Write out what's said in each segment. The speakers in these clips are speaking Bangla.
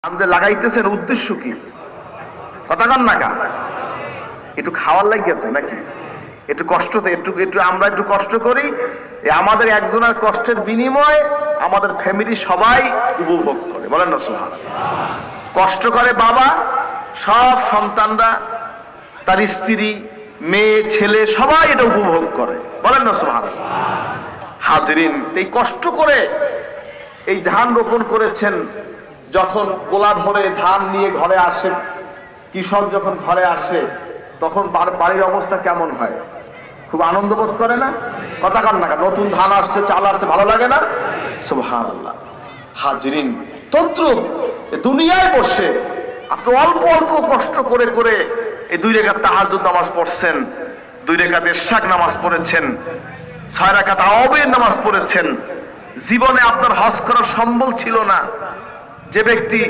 আমাদের লাগাইতেছেন উদ্দেশ্য কি? কথা কন না কা একটু খাওয়ার লাগিয়ে তো নাকি একটু কষ্টতে একটু একটু আমরা একটু কষ্ট করি, আমাদের একজনের কষ্টের বিনিময়ে আমাদের ফ্যামিলি সবাই উপভোগ করে। বলেন না সুবহানাল্লাহ। কষ্ট করে বাবা, সব সন্তানরা, তার স্ত্রী, মেয়ে, ছেলে সবাই এটা উপভোগ করে। বলেন না সুবহানাল্লাহ। হাজরিন, এই কষ্ট করে এই ধান রোপণ করেছেন, যখন গোলা ভরে ধান নিয়ে ঘরে আসে, কৃষক যখন ঘরে আসে তখন বাড়ির অবস্থা কেমন হয়? খুব আনন্দ বোধ করে না? কথা কান না, নতুন ধান আসছে, চাল আসছে, ভালো লাগে না? সুবহানাল্লাহ। হাজরিন, তদ্রুপ দুনিয়ায় বসে আপনি অল্প অল্প কষ্ট করে করে এই 2 রাকাত তাহাজ্জুদ নামাজ পড়ছেন, 2 রাকাত ইশরাক নামাজ পড়েছেন, 6 রাকাত তারাবির নামাজ পড়েছেন। জীবনে আপনার হজ করার সম্বল ছিল না। যে ব্যক্তি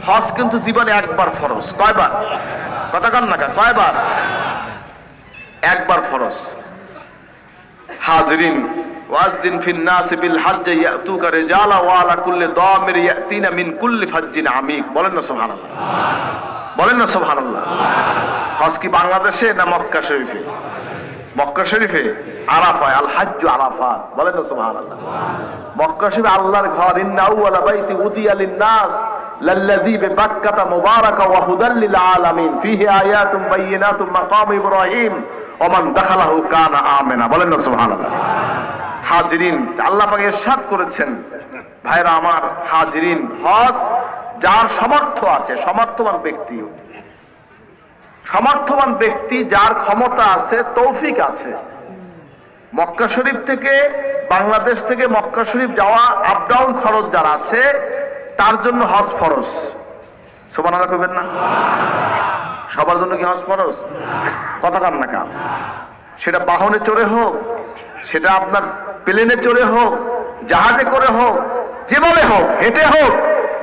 হজ কিন্তু জীবনে একবার ফরজ। কয়বার? কথা কান না, কয়বার? একবার ফরজ। হাজরিন, ওয়াজ্জিন ফিন নাস বিল হজ্জ ইয়াতুকা রিজালা ওয়া আলা কুল্লি দামির ইয়াতিনা মিন কুল্লি ফাজ্জিন আমিক। বলেন না সুবহানাল্লাহ। বলেন না সুবহানাল্লাহ। হজ কি বাংলাদেশে না মক্কা শরীফে? মক্কা শরীফে, আরাফায়, আল হজ্জ আরাফাত। বলেন না সুবহানাল্লাহ। মক্কা শরীফে আল্লাহর ঘর। ইন্না আউওয়ালা বাইতি উদিয়া লিন-নাস লাল্লাযী বিবাক্কাতা মুবারাকা ওয়া হুদাল লিল আলামিন ফীহি আয়াতুম বায়্যিনাতুম মাকাম ইব্রাহিম ওয়া মান দাখালাহু কানা আমিনা। বলেন না সুবহানাল্লাহ। হাজরিন, আল্লাহ পাক ইরশাদ করেছেন, ভাইরা আমার, হাজরিন, হজ যার সামর্থ্য আছে, সামর্থ্যবান ব্যক্তি, সামর্থ্যবান ব্যক্তি যার ক্ষমতা আছে, তৌফিক আছে, মক্কা শরীফ থেকে, বাংলাদেশ থেকে মক্কা শরীফ যাওয়া আপ ডাউন খরচ যারা আছে তার জন্য হজ ফরজ। সুবহানাল্লাহ কইবেন না? সবার জন্য কি হজ ফরজ? কথা কান না কান। সেটা বাহনে চড়ে হোক, সেটা আপনার প্লেনে চড়ে হোক, জাহাজে করে হোক, যেভাবে হোক, হেঁটে হোক,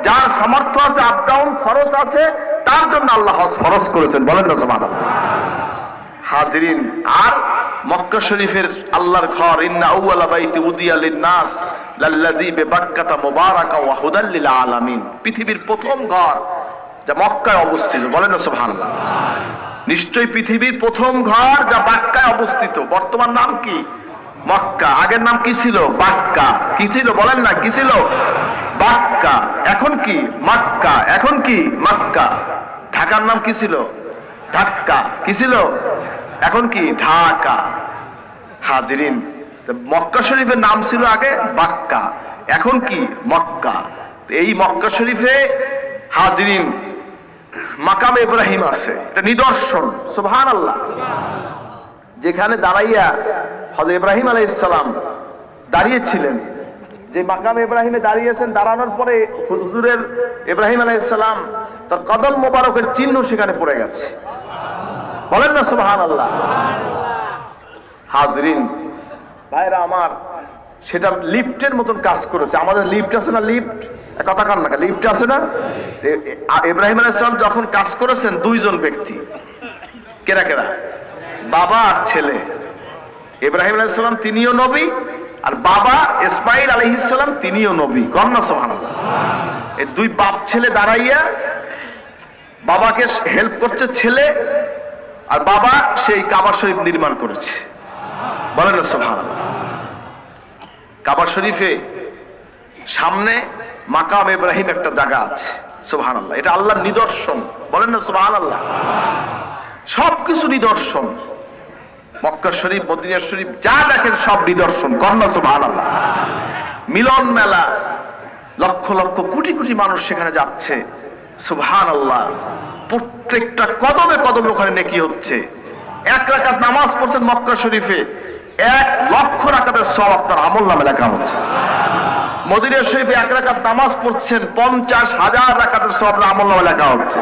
যার সামর্থ্য আছে, আপ ডাউন খরচ আছে, তার জন্য আল্লাহ হজ ফরজ করেছেন। বলেন না সুবহানাল্লাহ। হাজরিন, আর মক্কা শরীফের আল্লাহর ঘর, ইন্না আউওয়ালা বাইতি উদিয়া লিন-নাস লাল্লাযী বিবাক্কাতা মুবারাকা ওয়া হুদাল লিল আলামিন। পৃথিবীর প্রথম ঘর যা মক্কায় অবস্থিত। বলেন না সুবহানাল্লাহ। নিশ্চয়ই পৃথিবীর প্রথম ঘর যা বাক্কায় অবস্থিত। বর্তমান নাম কি? মক্কা। আগের নাম কি ছিল? বাক্কা। কি ছিল? বলেন না, কি ছিল? বাক্কা। এখন কি? মক্কা। এখন কি? মক্কা। ঢাকার নাম কি ছিল? ঢাক্কা। কি ছিল? এখন কি? ঢাকা। হাজরিন, মক্কা শরীফের নাম ছিল আগে বাক্কা, এখন কি? মক্কা। এই মক্কা শরীফে হাজরিন মাকাম ইব্রাহিম আছে, এটা নিদর্শন। সুবহানাল্লাহ। যেখানে দাঁড়াইয়া হযরত ইব্রাহিম আলাইহিস সালাম দাঁড়িয়েছিলেন, যে মাকাম ইব্রাহিমে দাঁড়িয়েছেন, দাঁড়ানোর পরে হুজুরের ইব্রাহিম আলাইহিস সালাম তার কদম মোবারকের চিহ্ন সেখানে পড়ে গেছে। বলেন না সুবহানাল্লাহ। হাজরিন, ভাইরা আমার, সেটা লিফটের মতন কাজ করেছে। আমাদের লিফট আছে না? লিফট, কথা কান না, লিফট আছে না? ইব্রাহিম আলাইহিস সালাম যখন কাজ করেছেন, 2 জন ব্যক্তি। কেরা কেরা? বাবা আর ছেলে। ইব্রাহিম আলাইহিস সালাম তিনিও নবী, আর বাবা ইসমাঈল আলাইহিস সালাম তিনিও নবী। কন্না সুবহানাল্লাহ। এই 2 বাপ ছেলে দাঁড়াইয়া বাবাকে হেল্প করছে ছেলে, আর বাবা সেই কাবা শরীফ নির্মাণ করেছে। বলেন না সুবহানাল্লাহ। কাবা শরীফে সামনে মাকাম ইব্রাহিম একটা জায়গা আছে। সুবহানাল্লাহ। এটা আল্লাহর নিদর্শন। বলেন না সুবহানাল্লাহ। সবকিছু নিদর্শন। মক্কা শরীফ, মদিনা শরীফ যা দেখেন সব নিদর্শন। কন্না সুবহানাল্লাহ। মিলন মেলা, লক্ষ লক্ষ কোটি কোটি মানুষ সেখানে যাচ্ছে। সুবহানাল্লাহ। প্রত্যেকটা কদমে কদমে ওখানে নেকি হচ্ছে। 1 রাকাত নামাজ পড়ছেন মক্কা শরীফে, 1 লক্ষ রাকাতের সওয়াব তার আমলনামে লেখা হচ্ছে। মদিনা শরীফে 1 রাকাত নামাজ পড়ছেন, 50,000 রাকাতের সওয়াব আমলনামে লেখা হচ্ছে।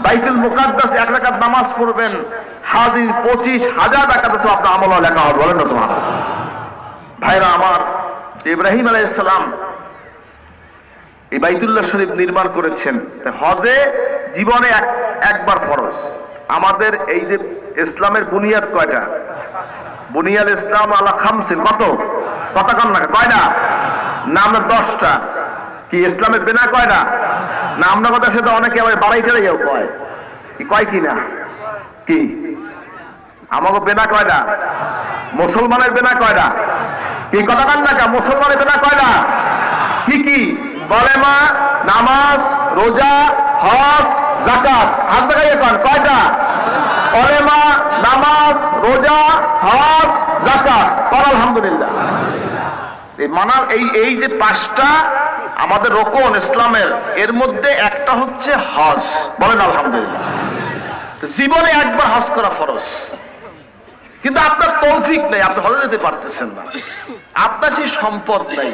বাইতুল মুকাদ্দাস 1 রাকাত নামাজ পড়বেন, হাজির 25,000 রাকাতের সওয়াব আমলনামে লেখা হবে। বলেন না সুবহানাল্লাহ। ভাইরা আমার, ইব্রাহিম আলাইহিস সালাম এই বাইতুল্লাহ শরীফ নির্মাণ করেছেন। হজে জীবনে একবার ফরজ। আমাদের এই যে ইসলামের বুনিয়াদ কয়টা? বুনিয়াল ইসলাম আলা খামসিন। কত? কথা কম না, কয়টা? না, আমরা 10টা। কি ইসলামের বিনা কয়টা? না আমরা কথা সাথে অনেকে আবার বাড়াইটারে যাও কয় কি কয় কি না কি আমাকে বেনা কয়টা মুসলমানের বেনা কয়টা কি কথা কান না মুসলমানের বেনা কয়টা কি কি কলেমা নামাজ রোজা হজ যাকাত হাত দেখাই এখন কয়টা কলেমা নামাজ রোজা হজ যাকাত কর আলহামদুলিল্লাহ এই মানার এই যে পাঁচটা আমাদের রোকন ইসলামের এর মধ্যে একটা হচ্ছে হজ বলেন আলহামদুলিল্লাহ জীবনে একবার হজ করা ফরজ কিন্তু আপনার তৌফিক নেই আপনি হজে যেতে পারতেছেন না আপনার সেই সম্পদ নেই